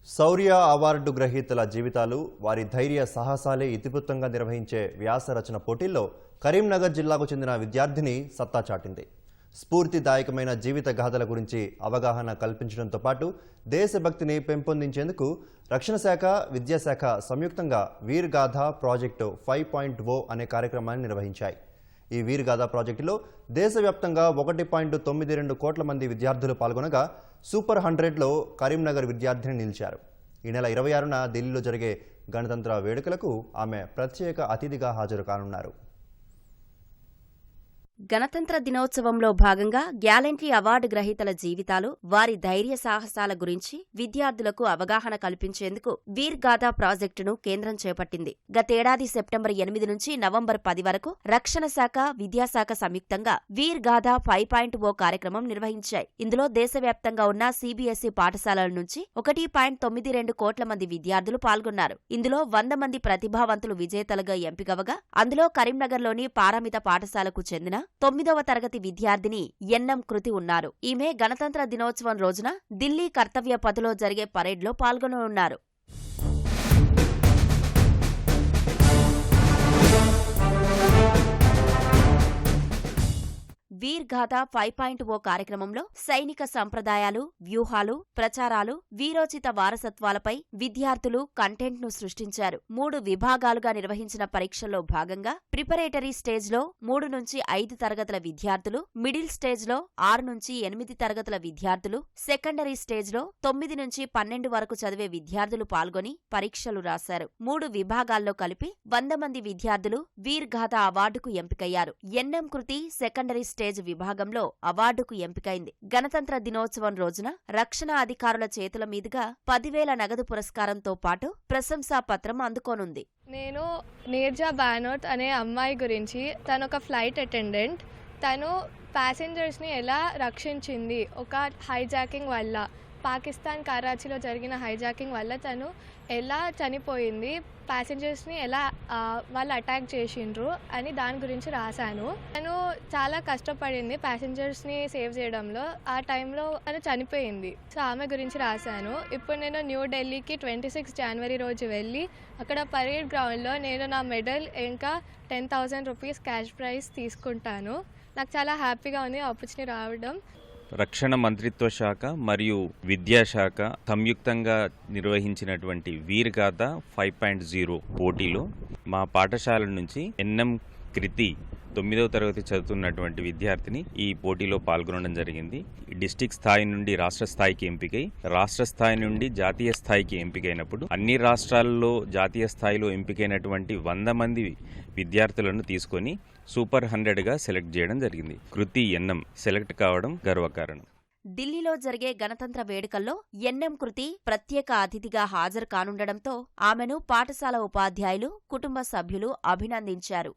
శౌర్య award గ్రహీతల జీవితాలు వారి ధైర్య సాహసాలే ఇతివృత్తంగా నిర్వహించే వ్యాస రచన పోటీల్లో కరీంనగర్ జిల్లాకు చెందిన విద్యార్థిని సత్తా చాటింది. స్ఫూర్తిదాయకమైన జీవిత గాథల గురించి అవగాహన కల్పించడంతో పాటు దేశభక్తిని పెంపొందించేందుకు రక్షణ శాఖ, విద్యాశాఖ సంయుక్తంగా వీర్ గాథ ప్రాజెక్టు 5.0 అనే కార్యక్రమాన్ని నిర్వహించాయి. ఈ వీర్ గాథ ప్రాజెక్టులో దేశవ్యాప్తంగా 1.92 కోట్ల మంది విద్యార్థులు పాల్గొనగా సూపర్ 100లో కరీంనగర్ విద్యార్థిని నిలిచారు. ఈ నెల 26న ఢిల్లీలో జరిగే గణతంత్ర వేడుకలకు ఆమె ప్రత్యేక అతిథిగా హాజరు కానున్నారు. గణతంత్ర దినోత్సవంలో భాగంగా గ్యాలంట్రీ అవార్డు గ్రహీతల జీవితాలు, వారి ధైర్య సాహసాల గురించి విద్యార్థులకు అవగాహన కల్పించేందుకు వీర్ గాథా ప్రాజెక్టును కేంద్రం చేపట్టింది. గతేడాది సెప్టెంబర్ 8 నుంచి నవంబర్ 10 వరకు రక్షణ శాఖ, విద్యాశాఖ సంయుక్తంగా వీర్ గాథా 5.0 కార్యక్రమం నిర్వహించాయి. ఇందులో దేశవ్యాప్తంగా ఉన్న సిబిఎస్ఈ పాఠశాలల నుంచి 1.92 కోట్ల మంది విద్యార్థులు పాల్గొన్నారు. ఇందులో 100 మంది ప్రతిభావంతులు విజేతలుగా ఎంపికవగా అందులో కరీంనగర్లోని పారామిత పాఠశాలకు చెందిన 9వ తరగతి విద్యార్థిని ఎన్ఎం కృతి ఉన్నారు. ఈమె గణతంత్ర దినోత్సవం రోజున ఢిల్లీ కర్తవ్య పథ్లో జరిగే పరేడ్లో పాల్గొననున్నారు. వీర్ గాథా 5.0 కార్యక్రమంలో సైనిక సంప్రదాయాలు, వ్యూహాలు, ప్రచారాలు, వీరోచిత వారసత్వాలపై విద్యార్థులు కంటెంట్ను సృష్టించారు. 3 విభాగాలుగా నిర్వహించిన పరీక్షల్లో భాగంగా ప్రిపరేటరీ స్టేజ్లో 3 నుంచి 5 తరగతుల విద్యార్థులు, మిడిల్ స్టేజ్లో 6 నుంచి 8 తరగతుల విద్యార్థులు, సెకండరీ స్టేజ్లో 9 నుంచి 12 వరకు చదివే విద్యార్థులు పాల్గొని పరీక్షలు రాశారు. 3 విభాగాల్లో కలిపి 100 మంది విద్యార్థులు వీర్ గాథా అవార్డుకు ఎంపికయ్యారు. ఎన్ఎం కృతి సెకండరీ స్టేజ్ విభాగంలో అవార్డుకు ఎంపికైంది. గణతంత్ర దినోత్సవం రోజున రక్షణ అధికారుల చేతుల మీదుగా 10,000 నగదు పురస్కారంతో పాటు ప్రశంసా పత్రం అందుకోనుంది. నేను నీర్జా బానోత్ అనే అమ్మాయి గురించి, తను ఒక ఫ్లైట్ అటెండెంట్. తను ప్యాసింజర్స్ని ఎలా రక్షించింది ఒక హైజాకింగ్ వల్ల, పాకిస్తాన్ కరాచీలో జరిగిన హైజాకింగ్ వల్ల తను ఎలా చనిపోయింది, ప్యాసింజర్స్ని ఎలా వాళ్ళు అటాక్ చేసిండ్రు అని దాని గురించి రాశాను. తను చాలా కష్టపడింది ప్యాసింజర్స్ని సేవ్ చేయడంలో. ఆ టైంలో తను చనిపోయింది. సో ఆమె గురించి రాశాను. ఇప్పుడు నేను న్యూఢిల్లీకి 26 జనవరి రోజు వెళ్ళి అక్కడ పరేడ్ గ్రౌండ్లో నేను నా మెడల్ ఇంకా 10,000 రూపీస్ క్యాష్ ప్రైజ్ తీసుకుంటాను. నాకు చాలా హ్యాపీగా ఉంది ఆపర్చునిటీ రావడం. రక్షణ మంత్రిత్వ శాఖ మరియు విద్యాశాఖ సంయుక్తంగా నిర్వహించినటువంటి వీర్ గాథా 5.0 పోటీలో మా పాఠశాల నుంచి ఎన్ఎం కృతి 9వ తరగతి చదువుతున్నటువంటి విద్యార్థిని ఈ పోటీలో పాల్గొనడం జరిగింది. డిస్టిక్ స్థాయి నుండి రాష్ట్ర స్థాయికి ఎంపికై, రాష్ట్ర స్థాయి నుండి జాతీయ స్థాయికి ఎంపికైనప్పుడు అన్ని రాష్ట్రాల్లో జాతీయ స్థాయిలో ఎంపికైనటువంటి 100 మంది విద్యార్థులను తీసుకొని సూపర్ 100గా సెలెక్ట్ చేయడం జరిగింది. కృతి ఎన్ఎం సెలెక్ట్ కావడం గర్వకారణం. ఢిల్లీలో జరిగే గణతంత్ర వేడుకల్లో ఎన్ఎం కృతి ప్రత్యేక అతిథిగా హాజరు కానుండడంతో ఆమెను పాఠశాల ఉపాధ్యాయులు, కుటుంబ సభ్యులు అభినందించారు.